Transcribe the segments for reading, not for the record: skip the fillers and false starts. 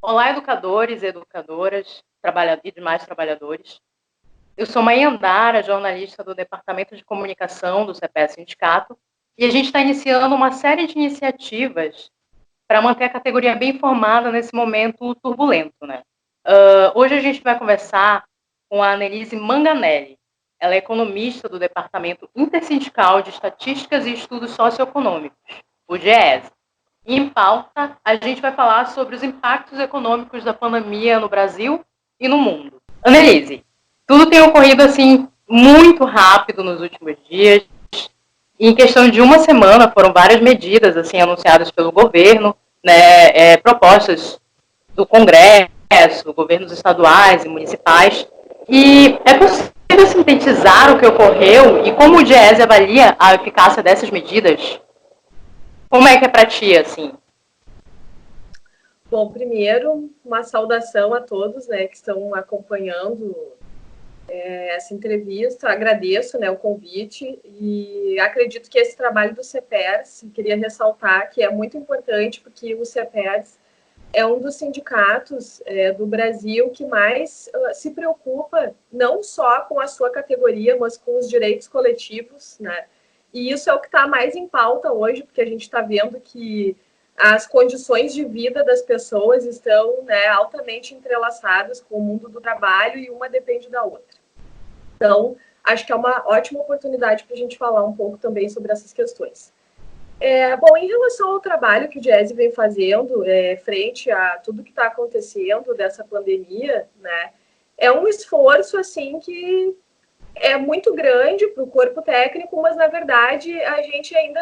Olá, educadores e educadoras e demais trabalhadores. Eu sou Maia Andara, jornalista do Departamento de Comunicação do CPS Sindicato, e a gente está iniciando uma série de iniciativas para manter a categoria bem informada nesse momento turbulento, né? Hoje a gente vai conversar com a Annelise Manganelli. Ela é economista do Departamento Intersindical de Estatísticas e Estudos Socioeconômicos, o GES. E em pauta, a gente vai falar sobre os impactos econômicos da pandemia no Brasil e no mundo. Annelise, tudo tem ocorrido assim muito rápido nos últimos dias. E em questão de uma semana foram várias medidas assim anunciadas pelo governo, né, propostas do Congresso, governos estaduais e municipais. E é possível sintetizar o que ocorreu e como o DIEESE avalia a eficácia dessas medidas? Como é que é para ti, assim? Bom, primeiro, uma saudação a todos, né, que estão acompanhando essa entrevista. Agradeço, né, o convite e acredito que esse trabalho do CEPERS, queria ressaltar que é muito importante porque o CEPERS é um dos sindicatos do Brasil que mais se preocupa não só com a sua categoria, mas com os direitos coletivos, né? E isso é o que está mais em pauta hoje, porque a gente está vendo que as condições de vida das pessoas estão, né, altamente entrelaçadas com o mundo do trabalho e uma depende da outra. Então, acho que é uma ótima oportunidade para a gente falar um pouco também sobre essas questões. Bom, em relação ao trabalho que o DIEESE vem fazendo frente a tudo que está acontecendo dessa pandemia, né, é um esforço assim que é muito grande para o corpo técnico, mas na verdade a gente ainda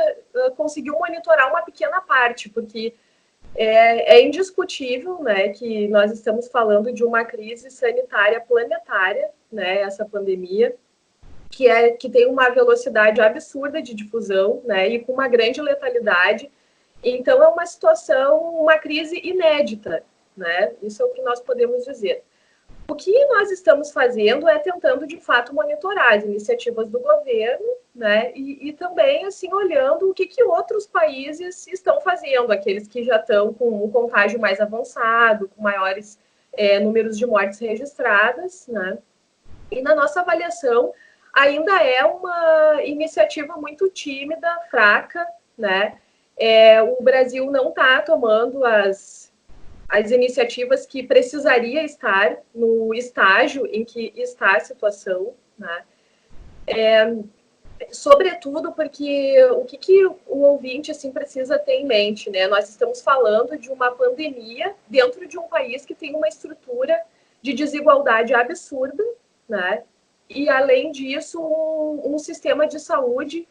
conseguiu monitorar uma pequena parte, porque é indiscutível, né, que nós estamos falando de uma crise sanitária planetária, né, essa pandemia, que tem uma velocidade absurda de difusão, né, e com uma grande letalidade. Então, é uma situação, uma crise inédita, né? Isso é o que nós podemos dizer. O que nós estamos fazendo é tentando, de fato, monitorar as iniciativas do governo, né? E também, assim, olhando o que outros países estão fazendo, aqueles que já estão com um contágio mais avançado, com maiores números de mortes registradas, né? E na nossa avaliação, ainda é uma iniciativa muito tímida, fraca, né? O Brasil não está tomando as iniciativas que precisaria estar no estágio em que está a situação, né? Sobretudo porque o que o ouvinte assim precisa ter em mente, né? Nós estamos falando de uma pandemia dentro de um país que tem uma estrutura de desigualdade absurda, né? E, além disso, um sistema de saúde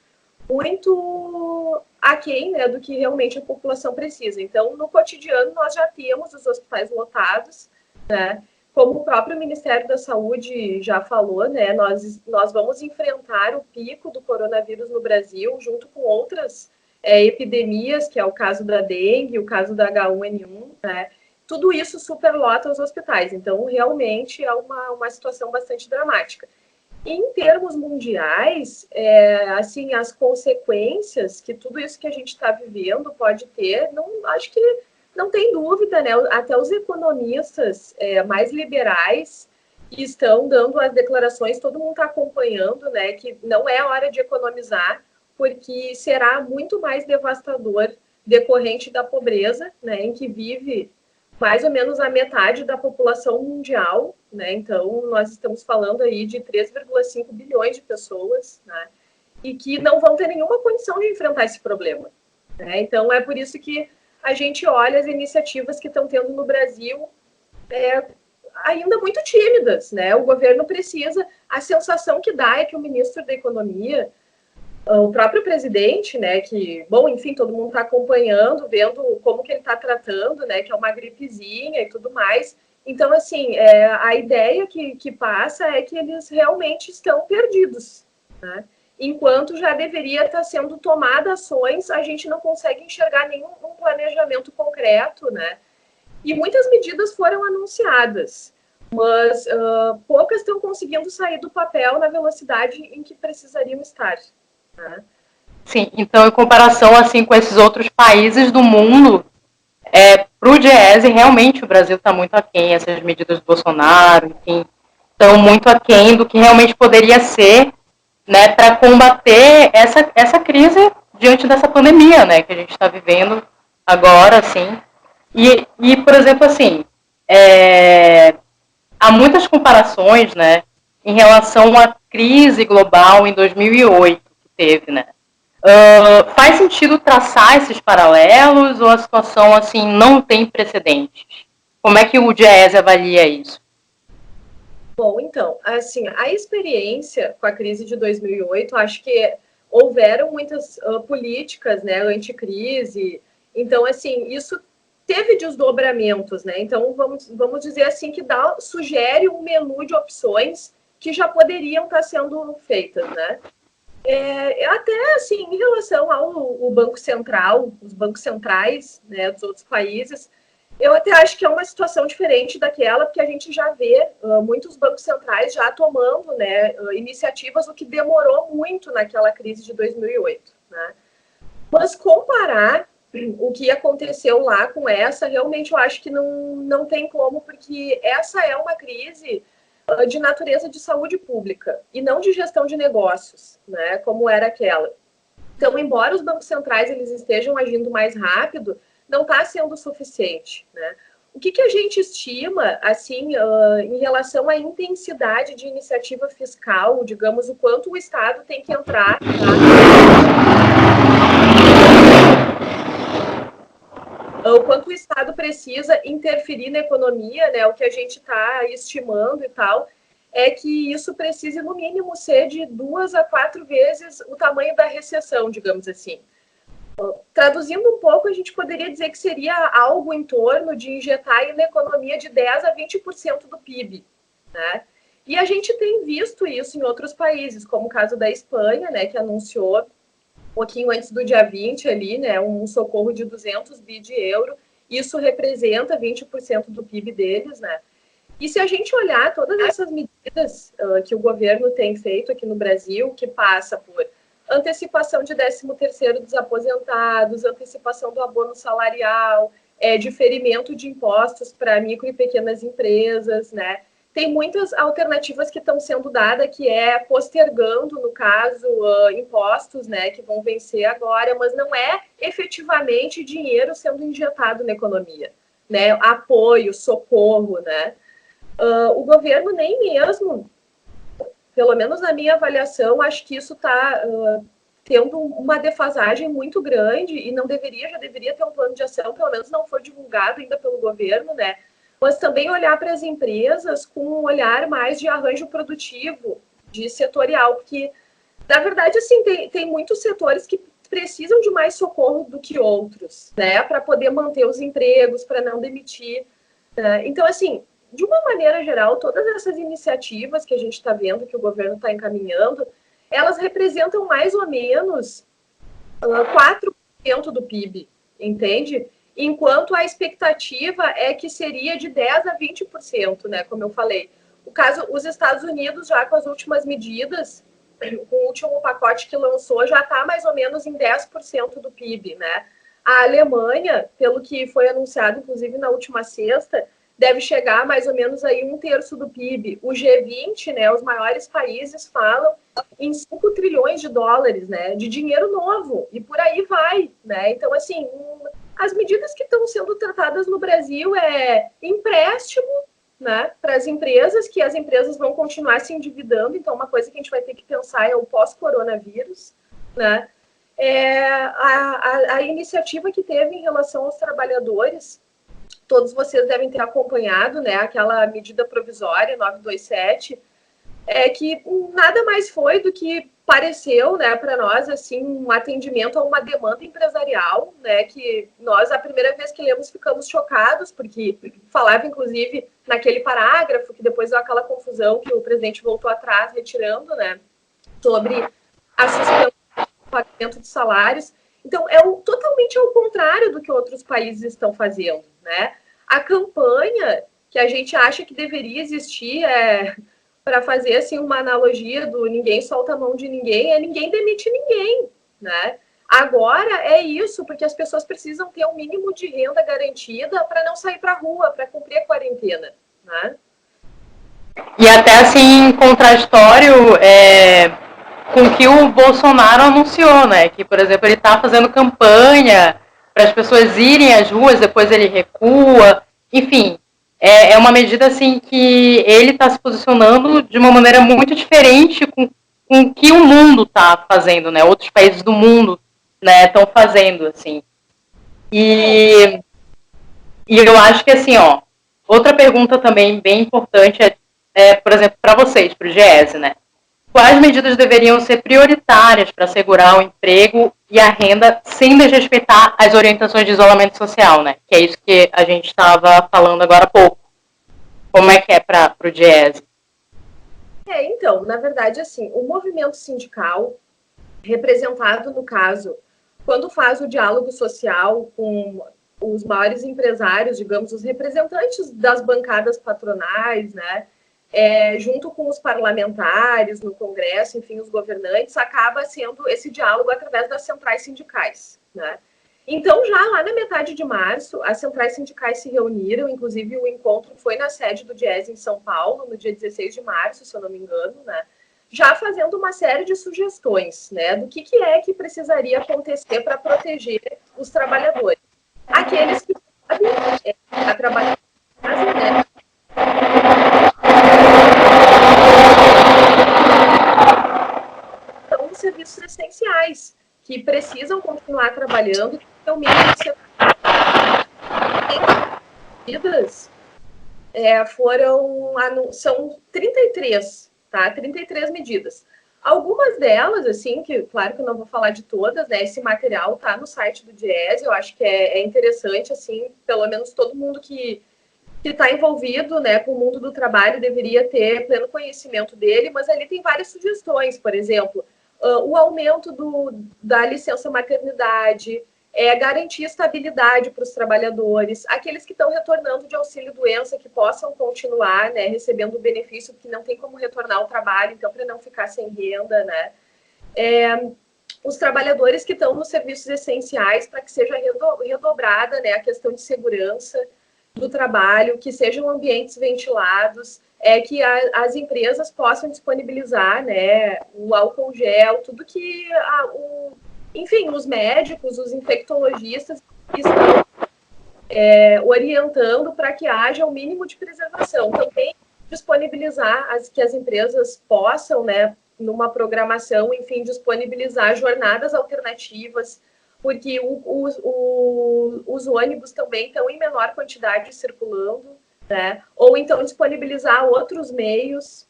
muito aquém, né, do que realmente a população precisa. Então, no cotidiano, nós já temos os hospitais lotados, né? Como o próprio Ministério da Saúde já falou, né, nós vamos enfrentar o pico do coronavírus no Brasil, junto com outras epidemias, que é o caso da dengue, o caso da H1N1, né? Tudo isso superlota os hospitais. Então, realmente, é uma situação bastante dramática. Em termos mundiais, assim, as consequências que tudo isso que a gente está vivendo pode ter, não, acho que não tem dúvida, né? Até os economistas mais liberais estão dando as declarações, todo mundo está acompanhando, né? Que não é hora de economizar, porque será muito mais devastador decorrente da pobreza, né? Em que vive mais ou menos a metade da população mundial, né? Então, nós estamos falando aí de 3,5 bilhões de pessoas, né? E que não vão ter nenhuma condição de enfrentar esse problema, né? Então, é por isso que a gente olha as iniciativas que estão tendo no Brasil ainda muito tímidas, né? O governo precisa, a sensação que dá é que o ministro da Economia, o próprio presidente, né, que, bom, enfim, todo mundo está acompanhando, vendo como que ele está tratando, né, que é uma gripezinha e tudo mais. Então, assim, a ideia que passa é que eles realmente estão perdidos, né? Enquanto já deveria estar sendo tomada ações, a gente não consegue enxergar nenhum planejamento concreto, né? E muitas medidas foram anunciadas, mas poucas estão conseguindo sair do papel na velocidade em que precisariam estar. Sim, então em comparação assim com esses outros países do mundo, para o Diese, realmente o Brasil está muito aquém, essas medidas do Bolsonaro, enfim, estão muito aquém do que realmente poderia ser, né, para combater essa crise diante dessa pandemia, né, que a gente está vivendo agora, assim. E, por exemplo, assim, há muitas comparações, né, em relação à crise global em 2008 que teve, né. Faz sentido traçar esses paralelos ou a situação assim não tem precedentes? Como é que o Diese avalia isso? Bom, então, assim, a experiência com a crise de 2008, acho que houveram muitas políticas, né, anticrise. Então, assim, isso teve desdobramentos, né? Então, vamos dizer assim que sugere um menu de opções que já poderiam estar sendo feitas, né? Até assim, em relação ao Banco Central, os bancos centrais, né, dos outros países, eu até acho que é uma situação diferente daquela, porque a gente já vê muitos bancos centrais já tomando, né, iniciativas, o que demorou muito naquela crise de 2008, né? Mas comparar o que aconteceu lá com essa, realmente eu acho que não tem como, porque essa é uma crise de natureza de saúde pública e não de gestão de negócios, né, como era aquela. Então, embora os bancos centrais eles estejam agindo mais rápido, não está sendo suficiente, né? O que a gente estima, assim, em relação à intensidade de iniciativa fiscal, digamos, o quanto o Estado tem que entrar, o quanto o Estado precisa interferir na economia, né? O que a gente está estimando e tal, é que isso precise, no mínimo, ser de 2 a 4 vezes o tamanho da recessão, digamos assim. Traduzindo um pouco, a gente poderia dizer que seria algo em torno de injetar na economia de 10 a 20% do PIB, né? E a gente tem visto isso em outros países, como o caso da Espanha, né, que anunciou um pouquinho antes do dia 20 ali, né, um socorro de 200 bi de euro. Isso representa 20% do PIB deles, né? E se a gente olhar todas essas medidas que o governo tem feito aqui no Brasil, que passa por antecipação de 13º dos aposentados, antecipação do abono salarial, diferimento de impostos para micro e pequenas empresas, né? Tem muitas alternativas que estão sendo dadas, que é postergando, no caso, impostos, né, que vão vencer agora, mas não é efetivamente dinheiro sendo injetado na economia, né? Apoio, socorro, né? O governo nem mesmo, pelo menos na minha avaliação, acho que isso está tendo uma defasagem muito grande e já deveria ter um plano de ação, pelo menos não foi divulgado ainda pelo governo, né? Mas também olhar para as empresas com um olhar mais de arranjo produtivo, de setorial, porque, na verdade, assim, tem muitos setores que precisam de mais socorro do que outros, né? Para poder manter os empregos, para não demitir. Né? Então, assim, de uma maneira geral, todas essas iniciativas que a gente está vendo, que o governo está encaminhando, elas representam mais ou menos 4% do PIB, entende? Enquanto a expectativa é que seria de 10% a 20%, né? Como eu falei. O caso, os Estados Unidos, já com as últimas medidas, com o último pacote que lançou, já está mais ou menos em 10% do PIB, né? A Alemanha, pelo que foi anunciado, inclusive, na última sexta, deve chegar a mais ou menos aí 1/3 do PIB. O G20, né, os maiores países, falam em 5 trilhões de dólares, né, de dinheiro novo, e por aí vai, né? Então, assim, as medidas que estão sendo tratadas no Brasil é empréstimo, né, para as empresas, que as empresas vão continuar se endividando, então uma coisa que a gente vai ter que pensar é o pós-coronavírus, né? A iniciativa que teve em relação aos trabalhadores, todos vocês devem ter acompanhado, né, aquela medida provisória 927, que nada mais foi do que pareceu, né, para nós, assim, um atendimento a uma demanda empresarial, né, que nós, a primeira vez que lemos, ficamos chocados, porque falava, inclusive, naquele parágrafo, que depois deu aquela confusão que o presidente voltou atrás, retirando, né, sobre a suspensão do pagamento de salários. Então, totalmente ao contrário do que outros países estão fazendo, né? A campanha que a gente acha que deveria existir para fazer assim uma analogia do ninguém solta a mão de ninguém, ninguém demite ninguém, né? Agora é isso, porque as pessoas precisam ter um mínimo de renda garantida para não sair para a rua, para cumprir a quarentena, né? E até assim, contraditório com o que o Bolsonaro anunciou, né? Que, por exemplo, ele está fazendo campanha para as pessoas irem às ruas, depois ele recua. Enfim, é uma medida assim que ele está se posicionando de uma maneira muito diferente com o que o mundo está fazendo, né? Outros países do mundo, né, estão fazendo, assim. E eu acho que, assim, ó, outra pergunta também bem importante por exemplo, para vocês, para o GES, né? Quais medidas deveriam ser prioritárias para assegurar o emprego e a renda sem desrespeitar as orientações de isolamento social, né? Que é isso que a gente estava falando agora há pouco. Como é que é para o GES? Então, na verdade, assim, o movimento sindical, representado no caso, quando faz o diálogo social com os maiores empresários, digamos, os representantes das bancadas patronais, né, junto com os parlamentares no Congresso, enfim, os governantes, acaba sendo esse diálogo através das centrais sindicais, né? Então, já lá na metade de março, as centrais sindicais se reuniram, inclusive o encontro foi na sede do Diese em São Paulo, no dia 16 de março, se eu não me engano, né? Já fazendo uma série de sugestões, né, do que é que precisaria acontecer para proteger os trabalhadores. Aqueles que sabem a trabalhar em casa, né? São os serviços essenciais, que precisam continuar trabalhando, que é o mínimo de medidas são 33, tá? 33 medidas. Algumas delas, assim, que claro que eu não vou falar de todas, né? Esse material tá no site do Diese, eu acho que é interessante, assim, pelo menos todo mundo que está envolvido, né, com o mundo do trabalho deveria ter pleno conhecimento dele, mas ali tem várias sugestões, por exemplo, o aumento da licença maternidade, garantir estabilidade para os trabalhadores, aqueles que estão retornando de auxílio-doença que possam continuar, né, recebendo o benefício, porque não tem como retornar ao trabalho, então para não ficar sem renda, né, os trabalhadores que estão nos serviços essenciais para que seja redobrada, né, a questão de segurança do trabalho, que sejam ambientes ventilados, que as empresas possam disponibilizar, né, o álcool gel, tudo que, enfim, os médicos, os infectologistas estão orientando para que haja o mínimo de preservação. Também disponibilizar que as empresas possam, né, numa programação, enfim, disponibilizar jornadas alternativas, porque os ônibus também estão em menor quantidade circulando, né? Ou então disponibilizar outros meios.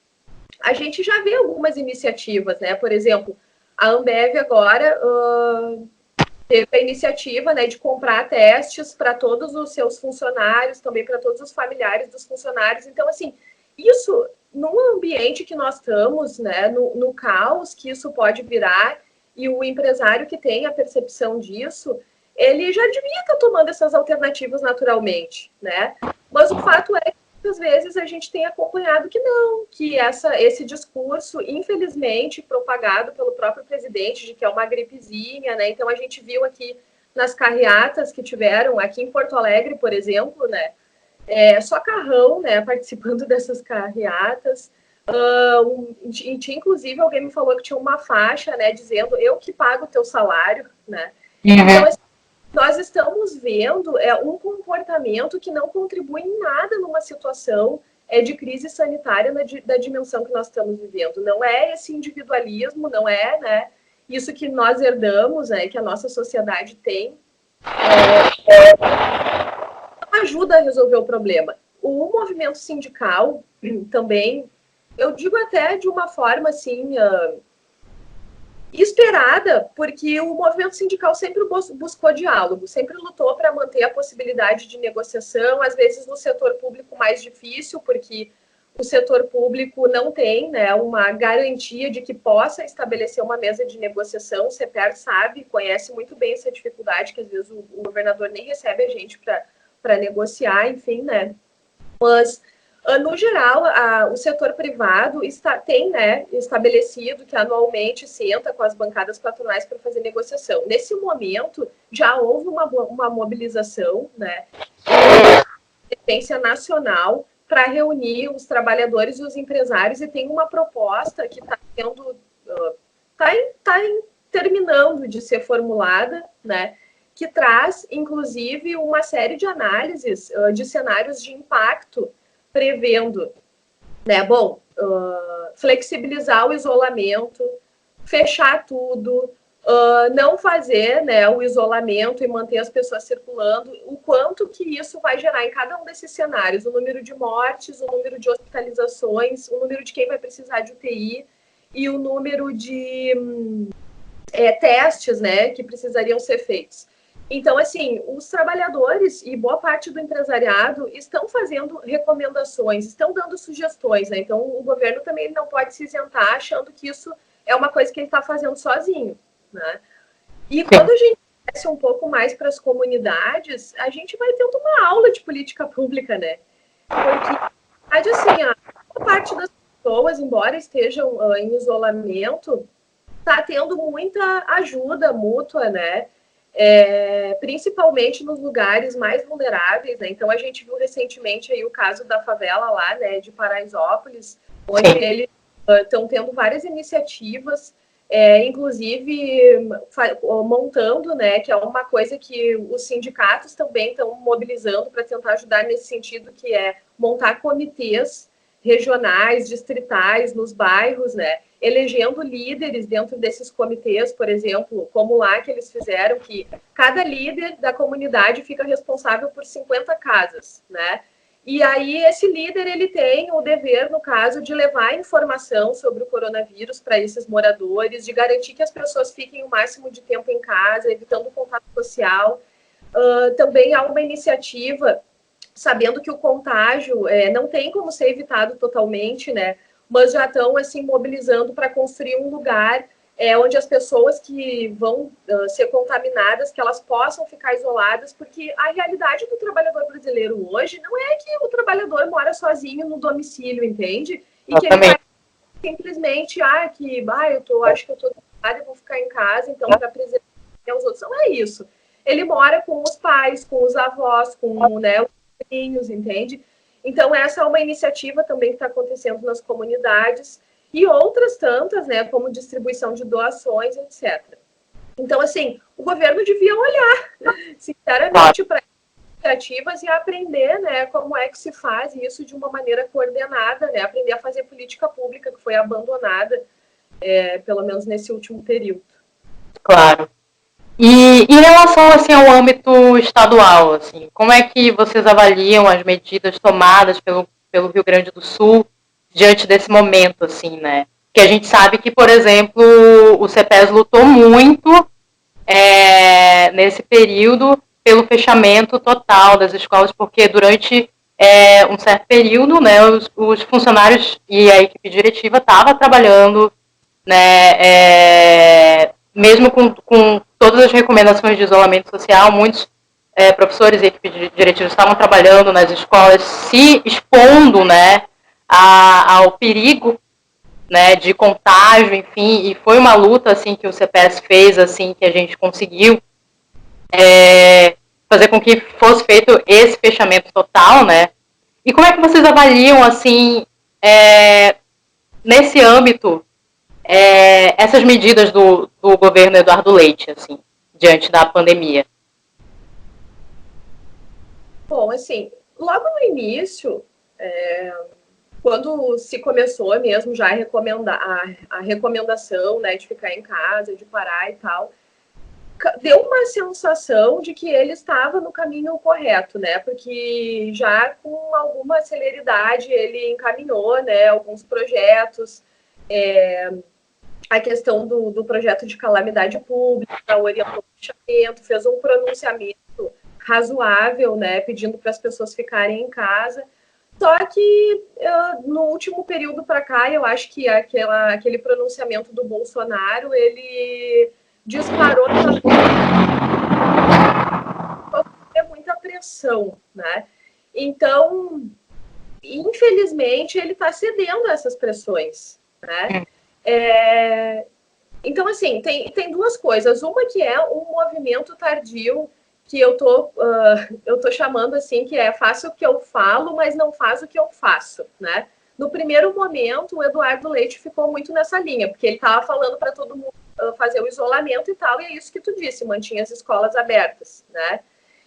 A gente já vê algumas iniciativas, né? Por exemplo, a Ambev agora teve a iniciativa, né, de comprar testes para todos os seus funcionários, também para todos os familiares dos funcionários. Então, assim, isso, num ambiente que nós estamos, né, no caos que isso pode virar, e o empresário que tem a percepção disso, ele já devia estar tomando essas alternativas naturalmente, né? Mas o fato é que muitas vezes a gente tem acompanhado que não, que esse discurso, infelizmente, propagado pelo próprio presidente, de que é uma gripezinha, né? Então a gente viu aqui nas carreatas que tiveram aqui em Porto Alegre, por exemplo, né? Só carrão, né? Participando dessas carreatas. Tinha, inclusive, alguém me falou que tinha uma faixa, né, dizendo eu que pago o teu salário, né? Uhum. Então, assim, nós estamos vendo um comportamento que não contribui em nada numa situação de crise sanitária da dimensão que nós estamos vivendo. Não é esse individualismo, não é, né, isso que nós herdamos, né, que a nossa sociedade tem, ajuda a resolver o problema. O movimento sindical também, eu digo até de uma forma assim esperada, porque o movimento sindical sempre buscou diálogo, sempre lutou para manter a possibilidade de negociação, às vezes no setor público mais difícil, porque o setor público não tem, né, uma garantia de que possa estabelecer uma mesa de negociação. O CEPER sabe, conhece muito bem essa dificuldade, que às vezes o governador nem recebe a gente para negociar, enfim, né? Mas No geral, o setor privado tem, né, estabelecido que anualmente senta com as bancadas patronais para fazer negociação. Nesse momento, já houve uma mobilização, né, de nacional para reunir os trabalhadores e os empresários, e tem uma proposta que está sendo terminando de ser formulada, né, que traz, inclusive, uma série de análises de cenários de impacto, prevendo, né, flexibilizar o isolamento, fechar tudo, não fazer, né, o isolamento e manter as pessoas circulando, o quanto que isso vai gerar em cada um desses cenários, o número de mortes, o número de hospitalizações, o número de quem vai precisar de UTI e o número de testes, né, que precisariam ser feitos. Então, assim, os trabalhadores e boa parte do empresariado estão fazendo recomendações, estão dando sugestões, né? Então, o governo também não pode se isentar achando que isso é uma coisa que ele está fazendo sozinho, né? E quando a gente desce um pouco mais para as comunidades, a gente vai tendo uma aula de política pública, né? Porque, assim, a boa parte das pessoas, embora estejam em isolamento, está tendo muita ajuda mútua, né? Principalmente nos lugares mais vulneráveis, né? Então a gente viu recentemente aí o caso da favela lá, né, de Paraisópolis, onde eles estão tendo várias iniciativas, inclusive montando, né, que é uma coisa que os sindicatos também estão mobilizando para tentar ajudar nesse sentido, que é montar comitês regionais, distritais, nos bairros, né, elegendo líderes dentro desses comitês, por exemplo, como lá que eles fizeram, que cada líder da comunidade fica responsável por 50 casas, né? E aí esse líder, ele tem o dever, no caso, de levar informação sobre o coronavírus para esses moradores, de garantir que as pessoas fiquem o máximo de tempo em casa, evitando o contato social. Também há uma iniciativa, sabendo que o contágio não tem como ser evitado totalmente, né? Mas já estão assim mobilizando para construir um lugar onde as pessoas que vão ser contaminadas, que elas possam ficar isoladas, porque a realidade do trabalhador brasileiro hoje não é que o trabalhador mora sozinho no domicílio, entende? E que ele vai simplesmente, acho que eu estou cansada, eu vou ficar em casa, então para preservar os outros. Não é isso. Ele mora com os pais, com os avós, com, né, os filhos, entende? Então, essa é uma iniciativa também que está acontecendo nas comunidades e outras tantas, né, como distribuição de doações, etc. Então, assim, o governo devia olhar, sinceramente, para iniciativas e aprender, né, como é que se faz isso de uma maneira coordenada, né, aprender a fazer política pública, que foi abandonada, pelo menos nesse último período. Claro. E em relação assim, ao âmbito estadual, assim, como é que vocês avaliam as medidas tomadas pelo Rio Grande do Sul diante desse momento, assim, né? Porque a gente sabe que, por exemplo, o CEPES lutou muito nesse período pelo fechamento total das escolas, porque durante um certo período, né, os funcionários e a equipe diretiva estavam trabalhando, né, mesmo com todas as recomendações de isolamento social, muitos professores e equipe diretiva estavam trabalhando nas escolas, se expondo, né, ao perigo, né, de contágio, enfim, e foi uma luta assim que o CEPES fez, assim, que a gente conseguiu fazer com que fosse feito esse fechamento total, né? E como é que vocês avaliam, assim, nesse âmbito, essas medidas do governo Eduardo Leite, assim, diante da pandemia? Bom, assim, logo no início, quando se começou mesmo já a recomendação, né, de ficar em casa, de parar e tal, deu uma sensação de que ele estava no caminho correto, né? Porque já com alguma celeridade ele encaminhou, né, alguns projetos, a questão do projeto de calamidade pública, orientou o fechamento, fez um pronunciamento razoável, né, pedindo para as pessoas ficarem em casa. Só que no último período para cá, eu acho que aquele pronunciamento do Bolsonaro, ele disparou muita pressão, né? Então, infelizmente, ele está cedendo a essas pressões, né? Então, assim, tem duas coisas. Uma que é um movimento tardio, que eu tô chamando assim, que é faço o que eu falo, mas não faz o que eu faço, né? No primeiro momento, o Eduardo Leite ficou muito nessa linha, porque ele estava falando para todo mundo fazer o isolamento e tal, e é isso que tu disse, mantinha as escolas abertas, né?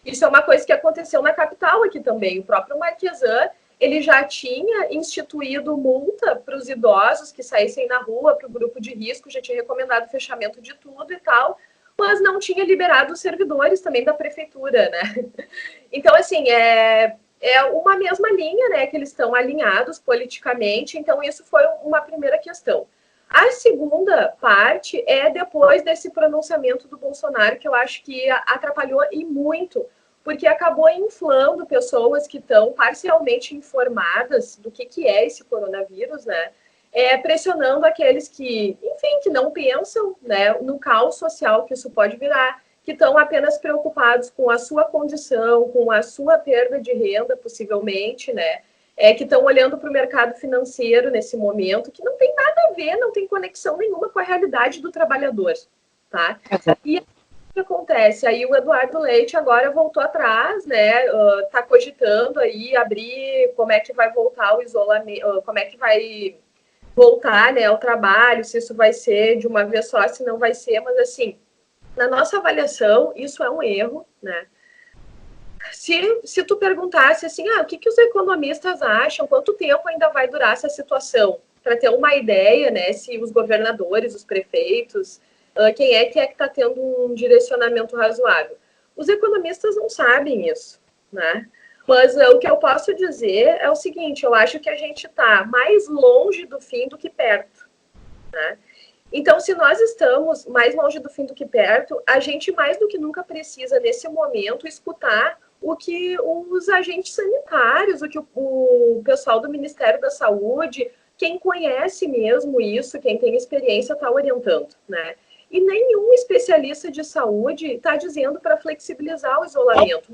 Isso é uma coisa que aconteceu na capital aqui também. O próprio Marquesan, ele já tinha instituído multa para os idosos que saíssem na rua, para o grupo de risco, já tinha recomendado o fechamento de tudo e tal, mas não tinha liberado os servidores também da prefeitura, né? Então, assim, é uma mesma linha, né, que eles estão alinhados politicamente, então isso foi uma primeira questão. A segunda parte é depois desse pronunciamento do Bolsonaro, que eu acho que atrapalhou e muito, porque acabou inflando pessoas que estão parcialmente informadas do que é esse coronavírus, né? Pressionando aqueles que, enfim, que não pensam, né, no caos social que isso pode virar, que estão apenas preocupados com a sua condição, com a sua perda de renda, possivelmente, né? Que estão olhando para o mercado financeiro nesse momento, que não tem nada a ver, não tem conexão nenhuma com a realidade do trabalhador, tá? E o que acontece? Aí o Eduardo Leite agora voltou atrás, né? Tá cogitando aí abrir como é que vai voltar o isolamento, como é que vai voltar, né, ao trabalho, se isso vai ser de uma vez só, se não vai ser, mas assim, na nossa avaliação, isso é um erro, né? Se tu perguntasse assim, o que os economistas acham, quanto tempo ainda vai durar essa situação? Para ter uma ideia, né, se os governadores, os prefeitos, quem é que está tendo um direcionamento razoável? Os economistas não sabem isso, né? Mas o que eu posso dizer é o seguinte, eu acho que a gente está mais longe do fim do que perto, né? Então, se nós estamos mais longe do fim do que perto, a gente mais do que nunca precisa, nesse momento, escutar o que os agentes sanitários, o que o pessoal do Ministério da Saúde, quem conhece mesmo isso, quem tem experiência, está orientando, né? E nenhum especialista de saúde está dizendo para flexibilizar o isolamento.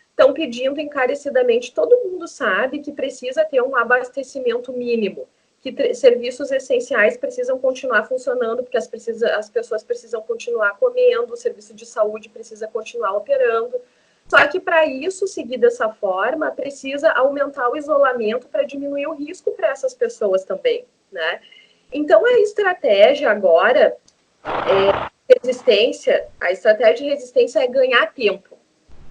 Estão pedindo encarecidamente, todo mundo sabe que precisa ter um abastecimento mínimo, que serviços essenciais precisam continuar funcionando, porque as pessoas precisam continuar comendo, o serviço de saúde precisa continuar operando. Só que para isso seguir dessa forma, precisa aumentar o isolamento para diminuir o risco para essas pessoas também, né? Então a estratégia agora a estratégia de resistência é ganhar tempo,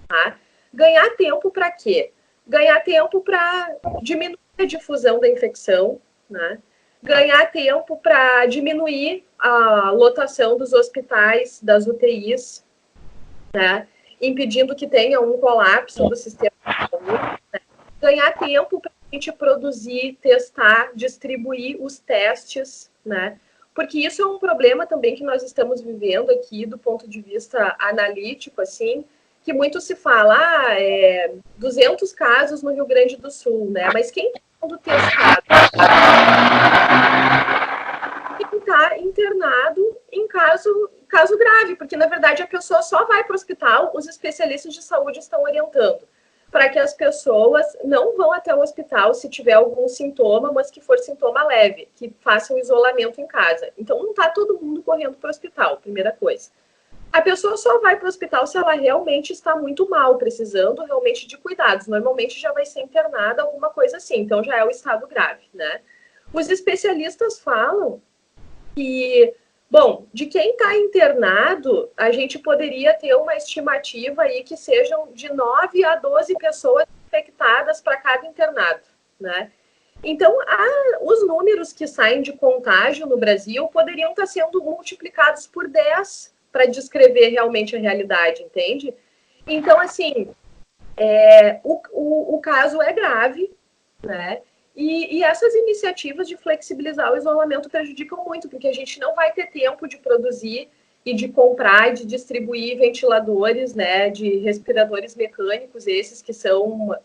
tá? Ganhar tempo para quê? Ganhar tempo para diminuir a difusão da infecção, né? Ganhar tempo para diminuir a lotação dos hospitais, das UTIs, né? Impedindo que tenha um colapso do sistema de saúde, né? Ganhar tempo para a gente produzir, testar, distribuir os testes, né? Porque isso é um problema também que nós estamos vivendo aqui do ponto de vista analítico, assim, que muito se fala, 200 casos no Rio Grande do Sul, né? Mas quem está sendo testado? Quem está internado em caso grave, porque, na verdade, a pessoa só vai para o hospital, os especialistas de saúde estão orientando para que as pessoas não vão até o hospital se tiver algum sintoma, mas que for sintoma leve, que façam isolamento em casa. Então, não está todo mundo correndo para o hospital, primeira coisa. A pessoa só vai para o hospital se ela realmente está muito mal, precisando realmente de cuidados. Normalmente já vai ser internada, alguma coisa assim, então já é o estado grave, né? Os especialistas falam que, bom, de quem está internado, a gente poderia ter uma estimativa aí que sejam de 9 a 12 pessoas infectadas para cada internado, né? Então, os números que saem de contágio no Brasil poderiam estar sendo multiplicados por 10 para descrever realmente a realidade, entende? Então, assim, o caso é grave, né? E essas iniciativas de flexibilizar o isolamento prejudicam muito, porque a gente não vai ter tempo de produzir e de comprar e de distribuir ventiladores, né, de respiradores mecânicos, esses que são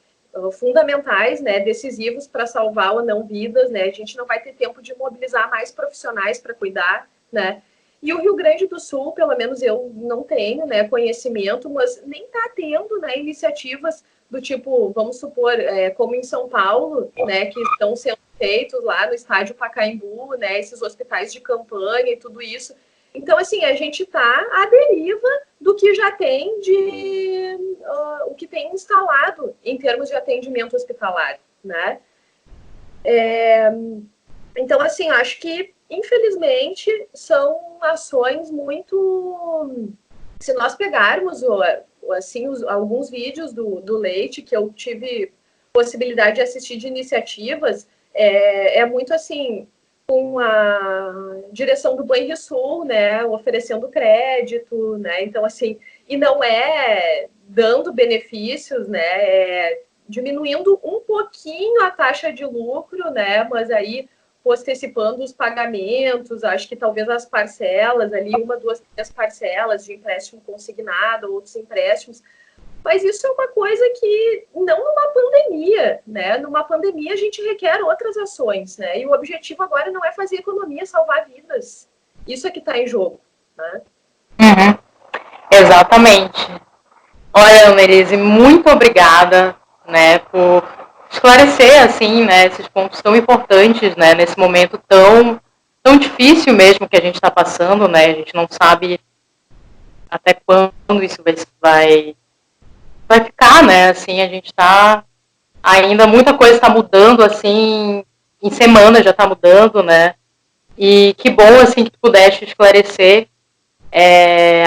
fundamentais, né, decisivos para salvar ou não vidas, né? A gente não vai ter tempo de mobilizar mais profissionais para cuidar, né? E o Rio Grande do Sul, pelo menos eu não tenho, né, conhecimento, mas nem está tendo, né, iniciativas do tipo, vamos supor, como em São Paulo, né, que estão sendo feitos lá no estádio Pacaembu, né, esses hospitais de campanha e tudo isso. Então, assim, a gente está à deriva do que já tem o que tem instalado em termos de atendimento hospitalar, né? Então, assim, acho que, infelizmente, são ações muito... Se nós pegarmos assim, alguns vídeos do Leite, que eu tive possibilidade de assistir de iniciativas, é muito assim, com a direção do Banrisul, né, oferecendo crédito, né, então assim, e não é dando benefícios, né, diminuindo um pouquinho a taxa de lucro, né, mas aí postecipando os pagamentos, acho que talvez as parcelas ali, 1, 2, 3 parcelas de empréstimo consignado, outros empréstimos, mas isso é uma coisa que não numa pandemia, né? Numa pandemia a gente requer outras ações, né? E o objetivo agora não é fazer economia, salvar vidas. Isso é que está em jogo, né? Uhum. Exatamente. Olha, Merise, muito obrigada, né, por esclarecer, assim, né, esses pontos tão importantes, né, nesse momento tão difícil mesmo que a gente está passando, né, a gente não sabe até quando isso vai ficar, né, assim, a gente está ainda, muita coisa está mudando, assim, em semana já está mudando, né, e que bom, assim, que tu pudeste esclarecer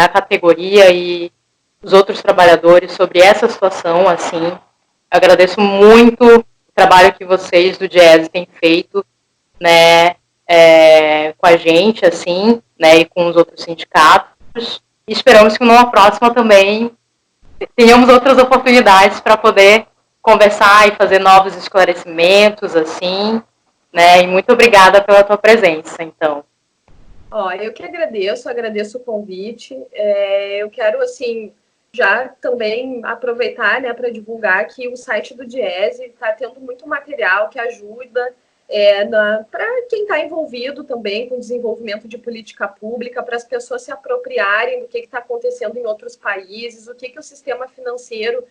a categoria e os outros trabalhadores sobre essa situação, assim. Agradeço muito o trabalho que vocês do Diese têm feito, né, com a gente, assim, né, e com os outros sindicatos. E esperamos que numa próxima também tenhamos outras oportunidades para poder conversar e fazer novos esclarecimentos, assim, né, e muito obrigada pela tua presença, então. Eu que agradeço o convite. Eu quero, assim, já também aproveitar, né, para divulgar que o site do Diese está tendo muito material que ajuda para quem está envolvido também com desenvolvimento de política pública, para as pessoas se apropriarem do que está acontecendo em outros países, o que o sistema financeiro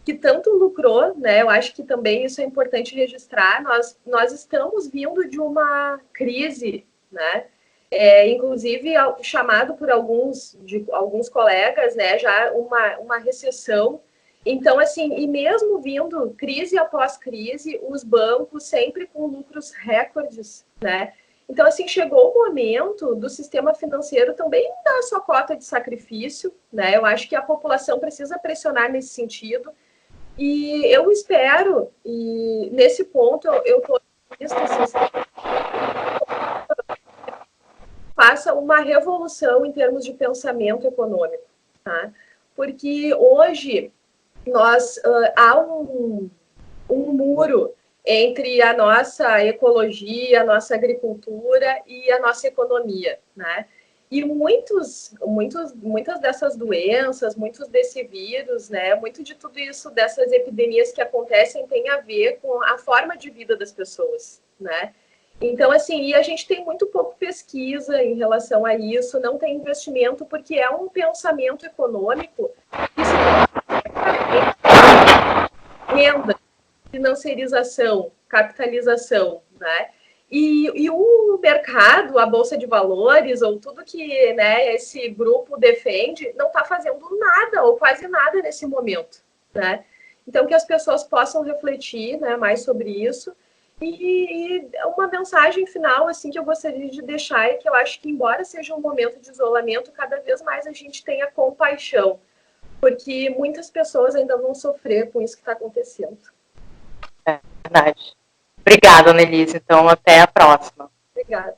que tanto lucrou, né? Eu acho que também isso é importante registrar. Nós estamos vindo de uma crise, né? Inclusive chamado por alguns colegas, né, já uma recessão. Então, assim, e mesmo vindo crise após crise, os bancos sempre com lucros recordes, né? Então, assim, chegou o momento do sistema financeiro também dar a sua cota de sacrifício, né? Eu acho que a população precisa pressionar nesse sentido. E eu espero, e nesse ponto eu estou faça uma revolução em termos de pensamento econômico, tá? Porque hoje há um muro entre a nossa ecologia, a nossa agricultura e a nossa economia, né? E muitas dessas doenças, muitos desse vírus, né? Muito de tudo isso, dessas epidemias que acontecem, tem a ver com a forma de vida das pessoas, né? Então, assim, e a gente tem muito pouco pesquisa em relação a isso, não tem investimento, porque é um pensamento econômico que se renda, financiarização, capitalização, né? E o mercado, a Bolsa de Valores, ou tudo que, né, esse grupo defende, não está fazendo nada, ou quase nada nesse momento, né? Então, que as pessoas possam refletir, né, mais sobre isso. E uma mensagem final, assim, que eu gostaria de deixar é que eu acho que, embora seja um momento de isolamento, cada vez mais a gente tenha compaixão, porque muitas pessoas ainda vão sofrer com isso que está acontecendo. É verdade. Obrigada, Annelise. Então, até a próxima. Obrigada.